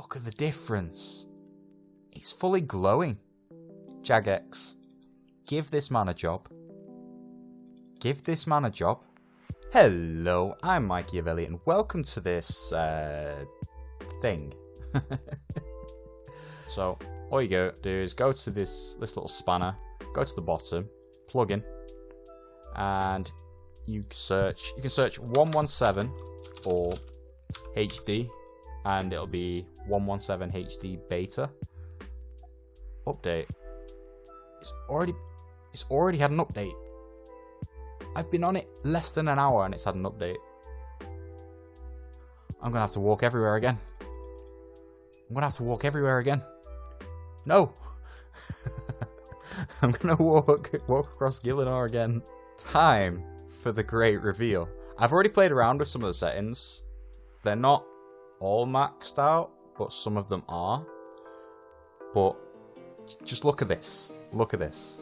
Look at the difference. It's fully glowing. Jagex, give this man a job. Give this man a job. Hello, I'm Machiavelli, and welcome to this, thing. So, all you go do is go to this little spanner, go to the bottom, plug in, and you can search 117 or HD, and it'll be 117 HD beta. Update. It's already had an update. I've been on it less than an hour and it's had an update. I'm gonna have to walk everywhere again. No! I'm gonna walk across Gielenor again. Time for the great reveal. I've already played around with some of the settings. They're not all maxed out, but some of them are. But just look at this. Look at this.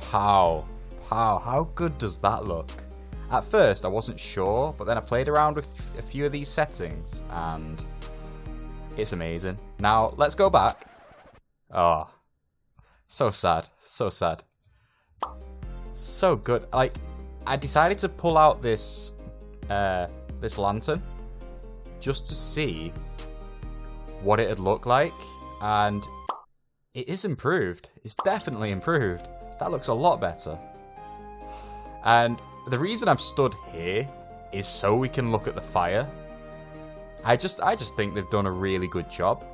Pow. How good does that look? At first I wasn't sure, but then I played around with a few of these settings and it's amazing. Now let's go back. Oh, so sad, so sad. So good. Like, I decided to pull out this this lantern just to see what it'd look like, and it is improved. It's definitely improved. That looks a lot better. And the reason I've stood here is so we can look at the fire. I just think they've done a really good job.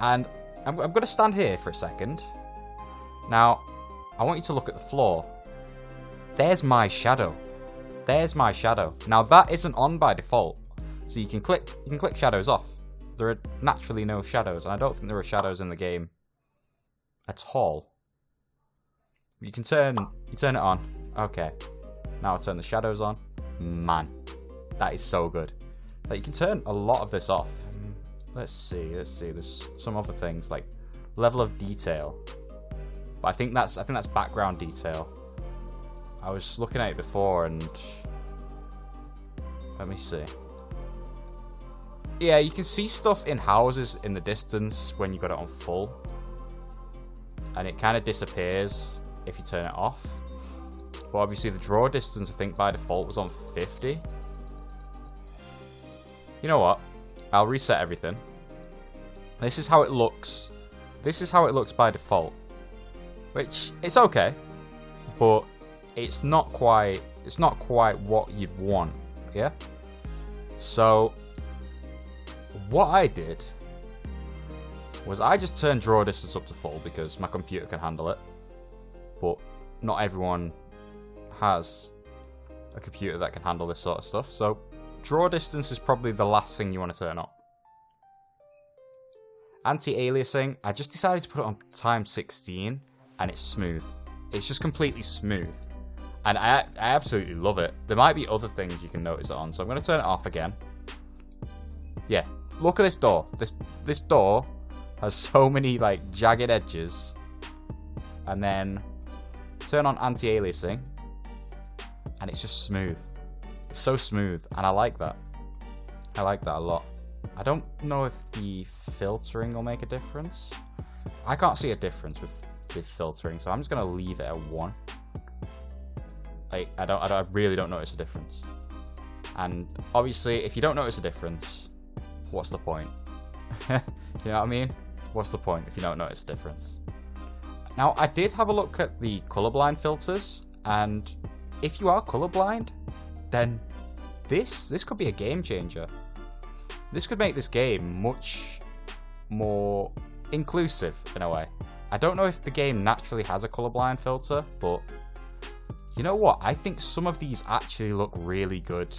And I'm going to stand here for a second. Now, I want you to look at the floor. There's my shadow. There's my shadow. Now that isn't on by default. So you can click shadows off. There are naturally no shadows, and I don't think there are shadows in the game at all. You turn it on. Okay. Now I'll turn the shadows on. Man, that is so good. Like, you can turn a lot of this off. Let's see. There's some other things like level of detail. But I think that's background detail. I was looking at it before and let me see. Yeah, you can see stuff in houses in the distance when you got it on full. And it kind of disappears if you turn it off. But obviously the draw distance, I think by default, was on 50. You know what? I'll reset everything. This is how it looks. This is how it looks by default. Which, it's okay. But it's not quite what you'd want. Yeah? So, what I did was I just turned draw distance up to full because my computer can handle it. But not everyone has a computer that can handle this sort of stuff. So draw distance is probably the last thing you want to turn up. Anti-Aliasing, I just decided to put it on times 16 and it's smooth. It's just completely smooth. And I absolutely love it. There might be other things you can notice it on, so I'm going to turn it off again. Yeah, look at this door. This door has so many like jagged edges. And then turn on anti-aliasing and it's just smooth. It's so smooth, and I like that. I like that a lot. I don't know if the filtering will make a difference. I can't see a difference with the filtering, so I'm just gonna leave it at 1. Like, I really don't notice a difference. And obviously, if you don't notice a difference, what's the point? You know what I mean? What's the point if you don't notice a difference? Now, I did have a look at the colorblind filters, and if you are colorblind, then this could be a game changer. This could make this game much more inclusive in a way. I don't know if the game naturally has a colorblind filter, but you know what? I think some of these actually look really good.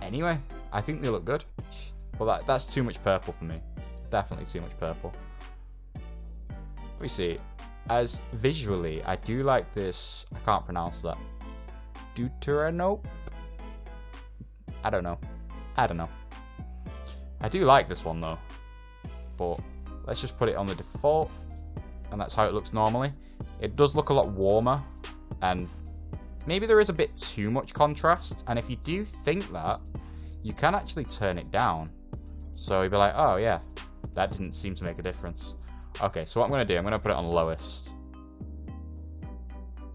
Anyway, I think they look good. Well, that's too much purple for me. Definitely too much purple. Let me see. As visually, I do like this. I can't pronounce that. Deuteranope? I don't know. I do like this one though. But let's just put it on the default. And that's how it looks normally. It does look a lot warmer. And maybe there is a bit too much contrast. And if you do think that, you can actually turn it down. So you'd be like, oh yeah, that didn't seem to make a difference. Okay, so what I'm going to do, I'm going to put it on lowest.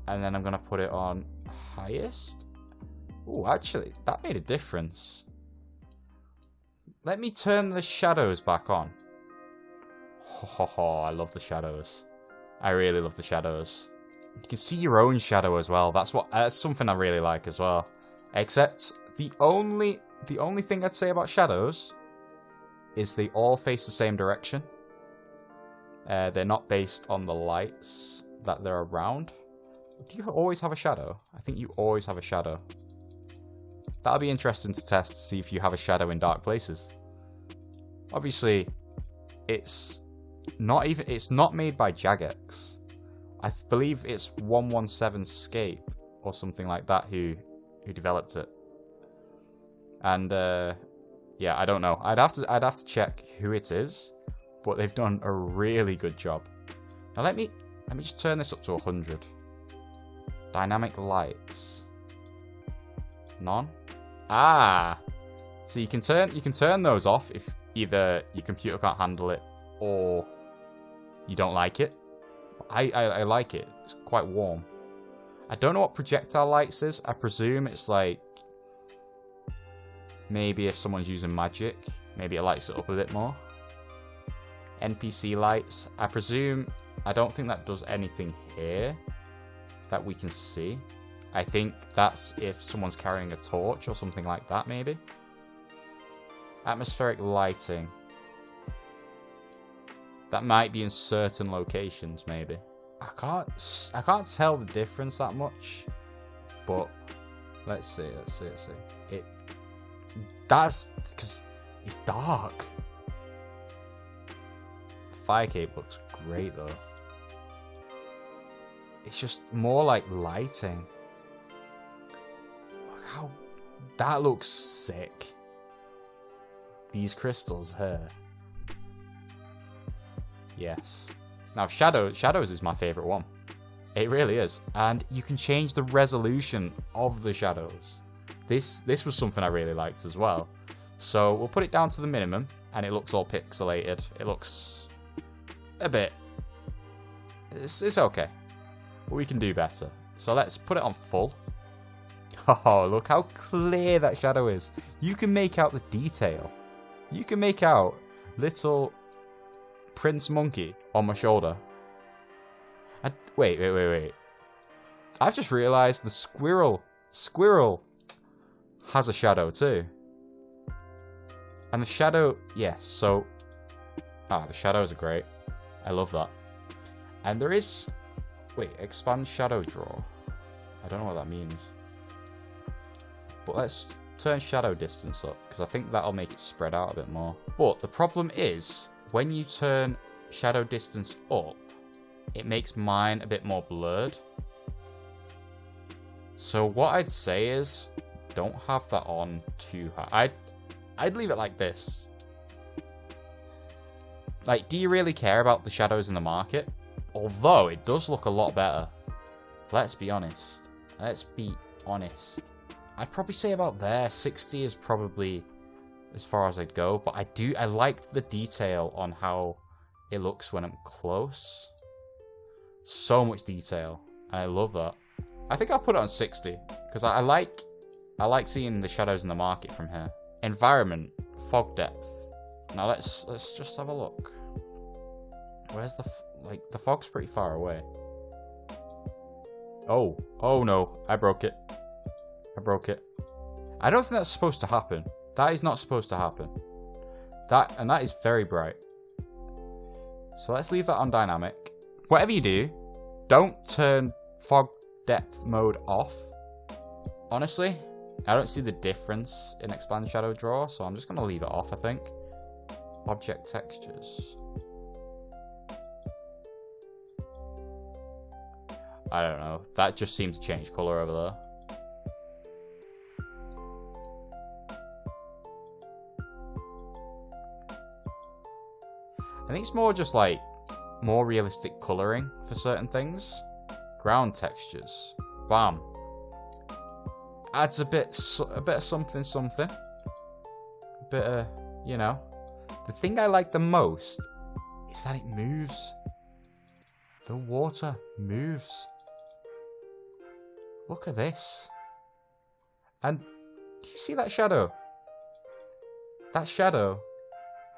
And then I'm going to put it on highest. Oh, actually, that made a difference. Let me turn the shadows back on. Oh, I love the shadows. I really love the shadows. You can see your own shadow as well. That's something I really like as well. Except the only thing I'd say about shadows is they all face the same direction. They're not based on the lights that they're around. Do you always have a shadow? I think you always have a shadow. That'll be interesting to test to see if you have a shadow in dark places. Obviously, it's not made by Jagex. I believe it's 117scape or something like that who developed it. And yeah, I don't know. I'd have to check who it is, but they've done a really good job. Now let me just turn this up to 100. Dynamic lights. None. Ah. So you can turn those off if either your computer can't handle it or you don't like it. I like it. It's quite warm. I don't know what projectile lights is. I presume it's like maybe if someone's using magic, maybe it lights it up a bit more. NPC lights. I presume. I don't think that does anything here that we can see. I think that's if someone's carrying a torch or something like that, maybe. Atmospheric lighting. That might be in certain locations, maybe. I can't tell the difference that much, but let's see. That's because it's dark. Fire cape looks great though. It's just more like lighting. Look how that looks sick. These crystals here. Yes. Now shadows is my favorite one. It really is. And you can change the resolution of the shadows. This was something I really liked as well. So we'll put it down to the minimum and it looks all pixelated. It looks a bit... It's okay. But we can do better. So let's put it on full. Oh, look how clear that shadow is. You can make out the detail. You can make out little Prince Monkey on my shoulder. And wait. I've just realised the squirrel has a shadow too. And the shadow, yes, so... the shadows are great. I love that. And there is... Wait, expand shadow draw. I don't know what that means. But let's turn shadow distance up, because I think that'll make it spread out a bit more. But the problem is, when you turn shadow distance up, it makes mine a bit more blurred. So what I'd say is, don't have that on too high. I'd leave it like this. Like, do you really care about the shadows in the market? Although, it does look a lot better. Let's be honest. I'd probably say about there. 60 is probably as far as I'd go. But I liked the detail on how it looks when I'm close. So much detail. And I love that. I think I'll put it on 60. Because I like seeing the shadows in the market from here. Environment. Fog depth. Now let's just have a look. Where's the fog's pretty far away. Oh no, I broke it. I don't think that's supposed to happen. That is not supposed to happen. That is very bright. So let's leave that on dynamic. Whatever you do, don't turn fog depth mode off. Honestly, I don't see the difference in expand shadow draw, so I'm just going to leave it off, I think. Object textures. I don't know. That just seems to change colour over there. I think it's more just like more realistic colouring for certain things. Ground textures. Bam. Adds a bit of something. A bit of, you know. The thing I like the most is that it moves. The water moves. Look at this. And do you see that shadow? That shadow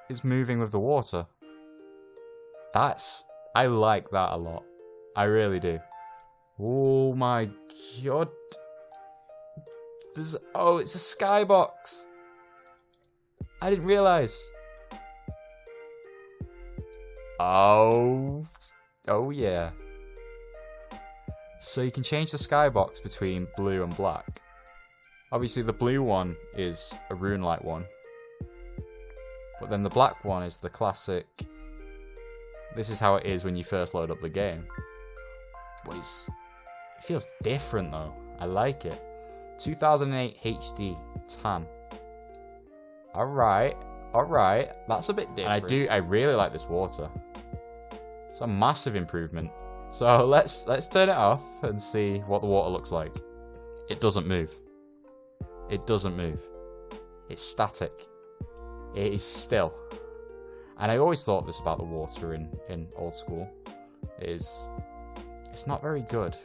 is moving with the water. I like that a lot. I really do. Oh my god. It's a skybox. I didn't realise. Oh yeah. So you can change the skybox between blue and black. Obviously the blue one is a Runelite one. But then the black one is the classic. This is how it is when you first load up the game. But it feels different though. I like it. 2008 HD tan. Alright. That's a bit different. And I really like this water. It's a massive improvement. So let's turn it off and see what the water looks like. It doesn't move. It doesn't move. It's static. It is still. And I always thought this about the water in Old School. It's not very good.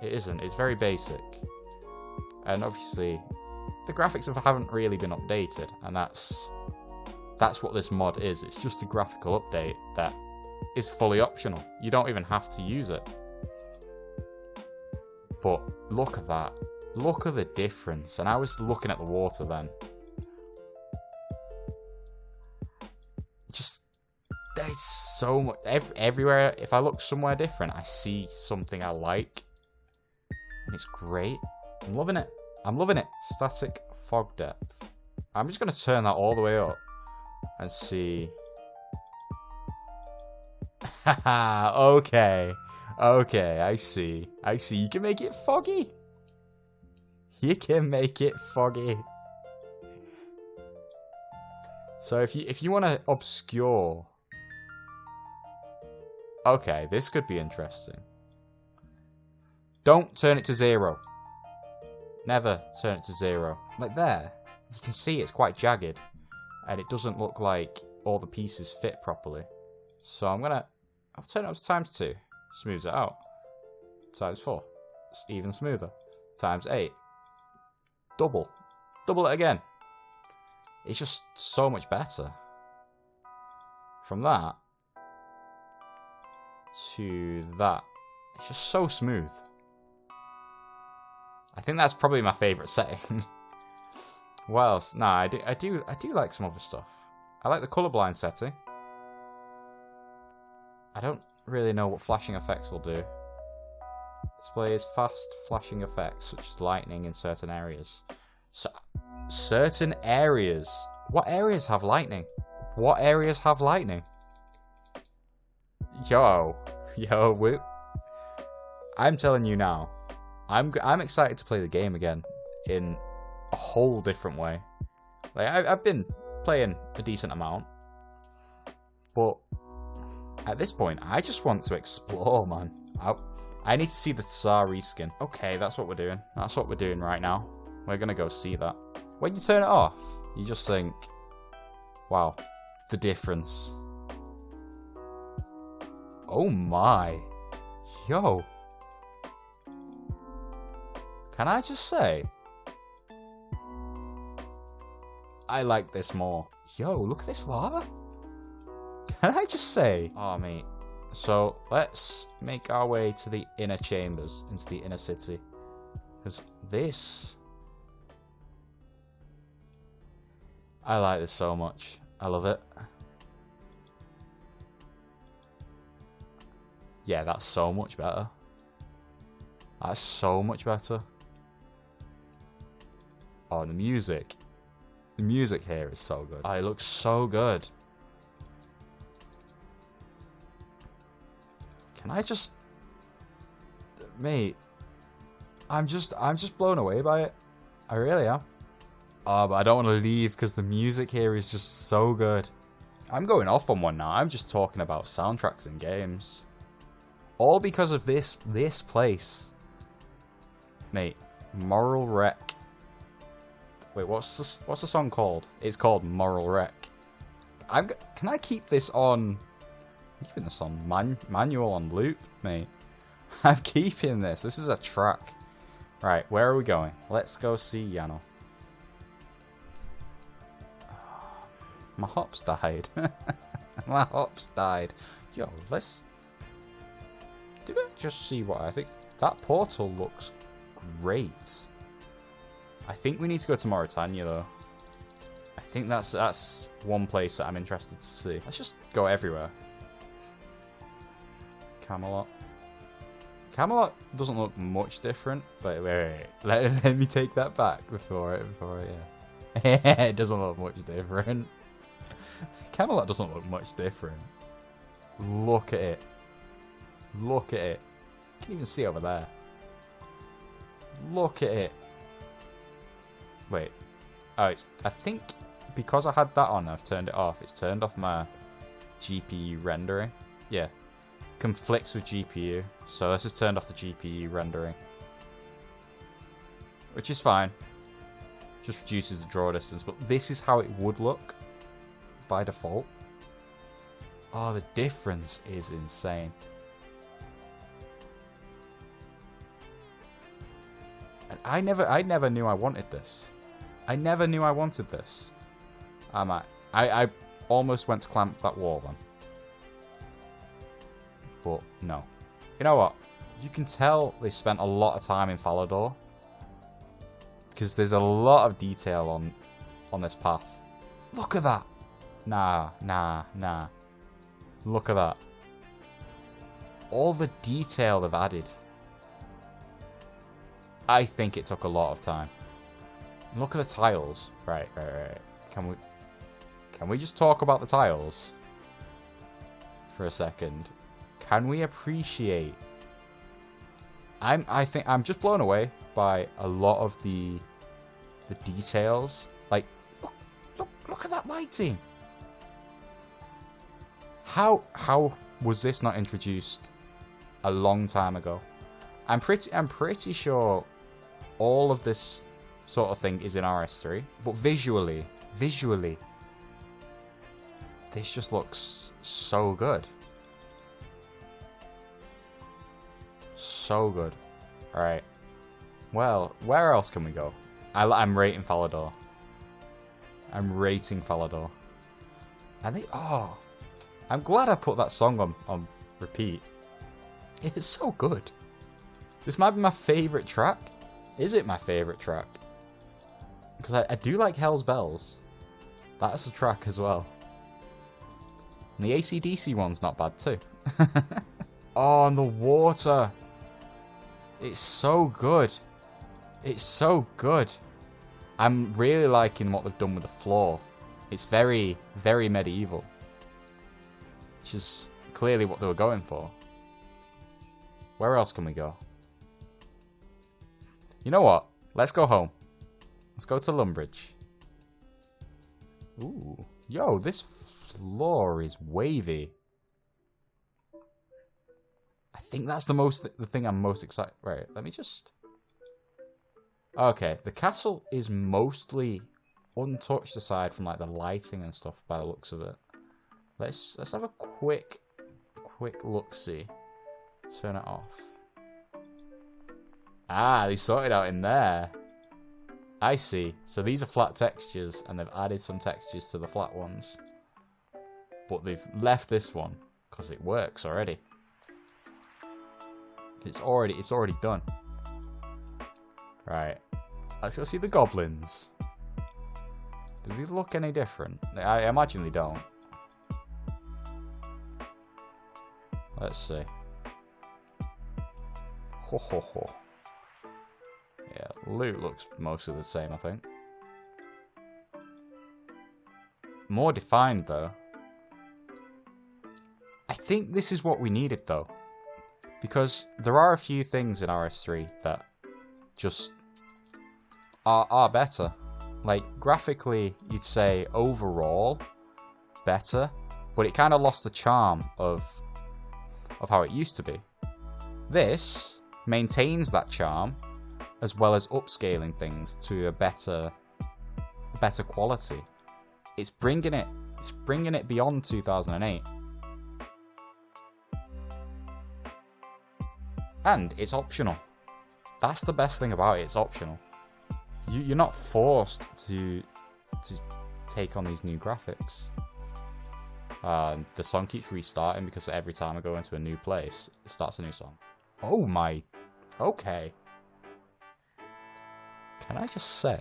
It isn't. It's very basic. And obviously, the graphics haven't really been updated. And that's what this mod is. It's just a graphical update that is fully optional. You don't even have to use it. But look at that. Look at the difference. And I was looking at the water then. Just, there's so much. Everywhere, if I look somewhere different, I see something I like. And it's great. I'm loving it. I'm loving it. Static fog depth. I'm just going to turn that all the way up. And see. Haha, okay. Okay, I see. You can make it foggy. You can make it foggy. So if you want to obscure. Okay, this could be interesting. Don't turn it to 0. Never turn it to 0. Like there, you can see it's quite jagged. And it doesn't look like all the pieces fit properly. So I'll turn it up to ×2. Smooths it out. ×4. It's even smoother. ×8. Double it again. It's just so much better. From that to that. It's just so smooth. I think that's probably my favourite setting. What else? Nah, I do like some other stuff. I like the colourblind setting. I don't really know what flashing effects will do. Displays fast flashing effects such as lightning in certain areas. So, certain areas. What areas have lightning? What areas have lightning? Yo, I'm telling you now. I'm excited to play the game again in a whole different way. Like I've been playing a decent amount, but at this point, I just want to explore, man. I need to see the Tsar reskin. Okay, that's what we're doing. That's what we're doing right now. We're gonna go see that. When you turn it off, you just think, wow, the difference. Oh my. Yo. Can I just say, I like this more. Yo, look at this lava. Can I just say, oh mate. So let's make our way to the inner chambers, into the inner city. Because this, I like this so much. I love it. Yeah, that's so much better. That's so much better. Oh, the music. The music here is so good. Oh, it looks so good. Can I just... Mate. I'm just blown away by it. I really am. Oh, but I don't want to leave because the music here is just so good. I'm going off on one now. I'm just talking about soundtracks and games. All because of this place. Mate, Moral Wreck. Wait, what's the song called? It's called Moral Wreck. Can I keep this on? I'm keeping this on manual on loop, mate. I'm keeping this. This is a track. Right, where are we going? Let's go see Gielenor. My hops died. My hops died. Yo, let's... Did I just see what I think? That portal looks great. I think we need to go to Mauritania, though. I think that's one place that I'm interested to see. Let's just go everywhere. Camelot. Camelot doesn't look much different. Wait. Let me take that back before yeah. It doesn't look much different. Camelot doesn't look much different. Look at it. Look at it. You can even see over there. Look at it. Wait. Oh, I think because I had that on, I've turned it off. It's turned off my GPU rendering. Yeah. Conflicts with GPU. So this has turned off the GPU rendering. Which is fine. Just reduces the draw distance. But this is how it would look by default. Oh, the difference is insane. And I never knew I wanted this. I never knew I wanted this. I almost went to climb that wall then. But no. You know what? You can tell they spent a lot of time in Falador. Because there's a lot of detail on this path. Look at that. Nah. Look at that. All the detail they've added. I think it took a lot of time. Look at the tiles. Right. Can we just talk about the tiles for a second? Can we appreciate? I think I'm just blown away by a lot of the details. Like, look at that lighting. How was this not introduced a long time ago? I'm pretty sure all of this sort of thing is in RS3, but visually, this just looks so good. So good. Alright. Well, where else can we go? I'm rating Falador. I'm rating Falador. I'm glad I put that song on repeat. It's so good. This might be my favourite track. Is it my favourite track? Because I do like Hell's Bells. That's a track as well. And the AC/DC one's not bad too. Oh, and the water. It's so good. It's so good. I'm really liking what they've done with the floor. It's very, very medieval. Which is clearly what they were going for. Where else can we go? You know what? Let's go home. Let's go to Lumbridge. Ooh. Yo, this floor is wavy. I think that's the thing I'm most excited. Right, let me just... Okay, the castle is mostly untouched aside from like the lighting and stuff by the looks of it. Let's have a quick look-see. Turn it off. Ah, they sorted out in there. I see. So these are flat textures, and they've added some textures to the flat ones. But they've left this one because it works already. It's already done. Right. Let's go see the goblins. Do they look any different? I imagine they don't. Let's see. Ho ho ho. Yeah, loot looks mostly the same, I think. More defined, though. I think this is what we needed, though. Because there are a few things in RS3 that just are better. Like, graphically, you'd say overall better, but it kind of lost the charm of how it used to be. This maintains that charm, as well as upscaling things to a better quality. It's bringing it It's bringing it beyond 2008. And it's optional. That's the best thing about it, it's optional. You're not forced to take on these new graphics. The song keeps restarting because every time I go into a new place, it starts a new song. Oh my... Okay. Can I just say...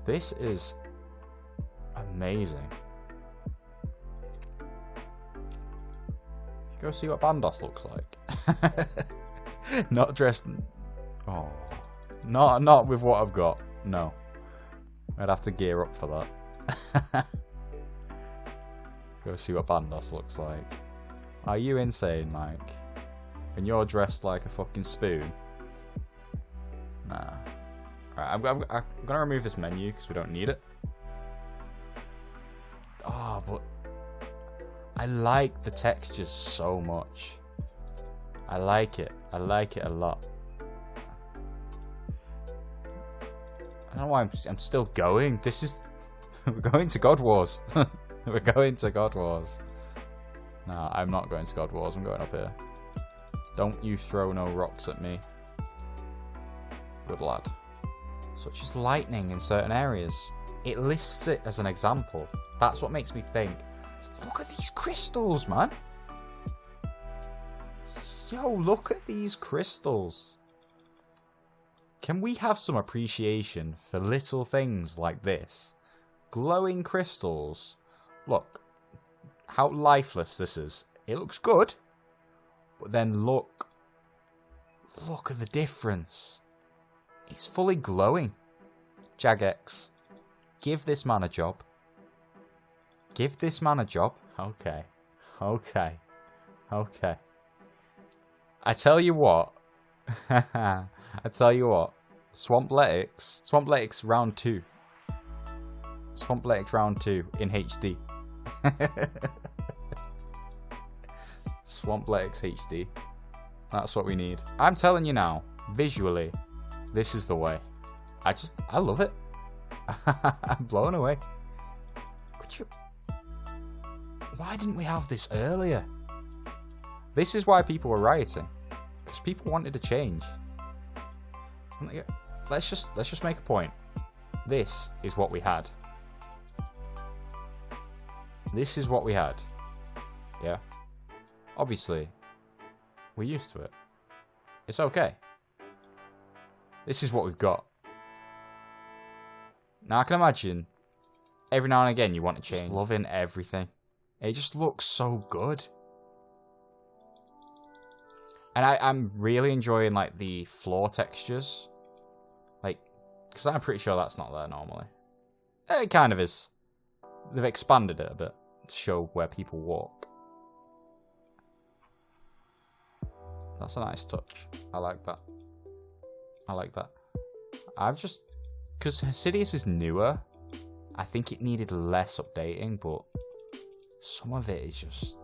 This is... amazing. Go see what Bandos looks like. Not dressed... Oh... Not with what I've got. No. I'd have to gear up for that. Go see what Bandos looks like. Are you insane, Mike? When you're dressed like a fucking spoon? Nah. Alright, I'm gonna remove this menu because we don't need it. Oh, but... I like the textures so much. I like it. I like it a lot. I don't know why I'm still going. This is... We're going to God Wars. We're going to God Wars. Nah, I'm not going to God Wars. I'm going up here. Don't you throw no rocks at me. Good lad. Such as lightning in certain areas. It lists it as an example. That's what makes me think, look at these crystals, man. Yo, look at these crystals. Can we have some appreciation for little things like this? Glowing crystals. Look, how lifeless this is. It looks good, but then look at the difference. It's fully glowing. Jagex, give this man a job. Give this man a job. Okay. Okay. Okay. I tell you what. I tell you what. Swampletics round 2. Swampletics round 2 in HD. Swampletics HD. That's what we need. I'm telling you now, visually, this is the way. I love it. I'm blown away. Why didn't we have this earlier? This is why people were rioting. Because people wanted to change. Let's just make a point. This is what we had. This is what we had. Yeah. Obviously, we're used to it. It's okay. This is what we've got. Now I can imagine every now and again you want to change. Just loving everything. It just looks so good. And I'm really enjoying like the floor textures. Like, because I'm pretty sure that's not there normally. It kind of is. They've expanded it a bit to show where people walk. That's a nice touch. I like that. I like that. I've just... Because Sidious is newer, I think it needed less updating, but some of it is just...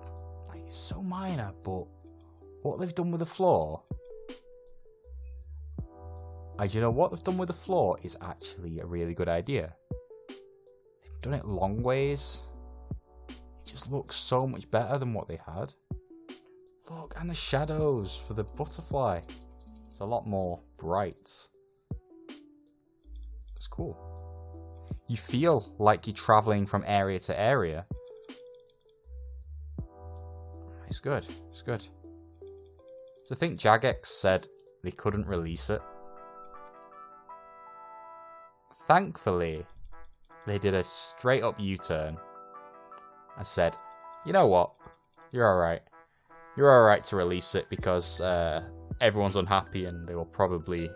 like, it's so minor, but what they've done with the floor... you know what they've done with the floor is actually a really good idea. They've done it long ways. It just looks so much better than what they had. Look, and the shadows for the butterfly. It's a lot more bright. It's cool. You feel like you're travelling from area to area. It's good. It's good. So I think Jagex said they couldn't release it. Thankfully, they did a straight up U-turn and said, you know what? You're alright. You're alright to release it because everyone's unhappy and they will probably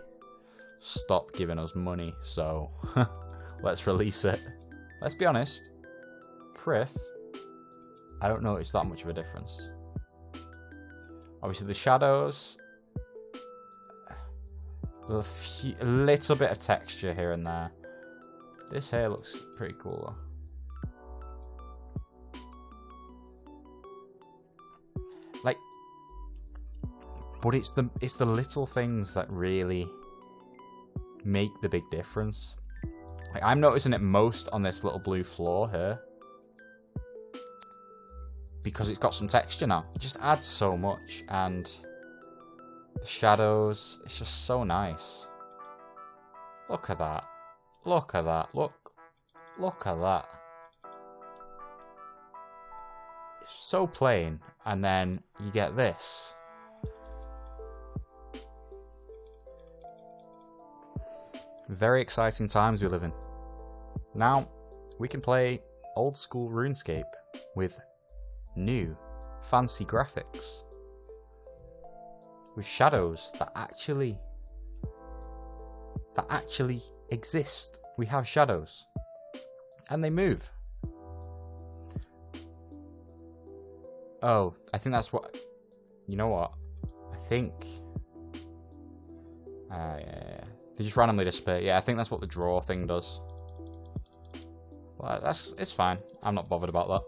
stop giving us money. So let's release it. Let's be honest. Prif, I don't notice that much of a difference. Obviously the shadows, a little bit of texture here and there. This hair looks pretty cool though. Like, but it's the little things that really make the big difference. Like, I'm noticing it most on this little blue floor here. Because it's got some texture now. It just adds so much. And the shadows, it's just so nice. Look at that. Look at that. Look at that. It's so plain. And then you get this. Very exciting times we live in. Now, we can play Old School Runescape with new, fancy graphics. With shadows that actually exist. We have shadows. And they move. Oh, I think that's what... You know what? I think... yeah. They just randomly disappear. Yeah, I think that's what the draw thing does. Well, it's fine. I'm not bothered about that.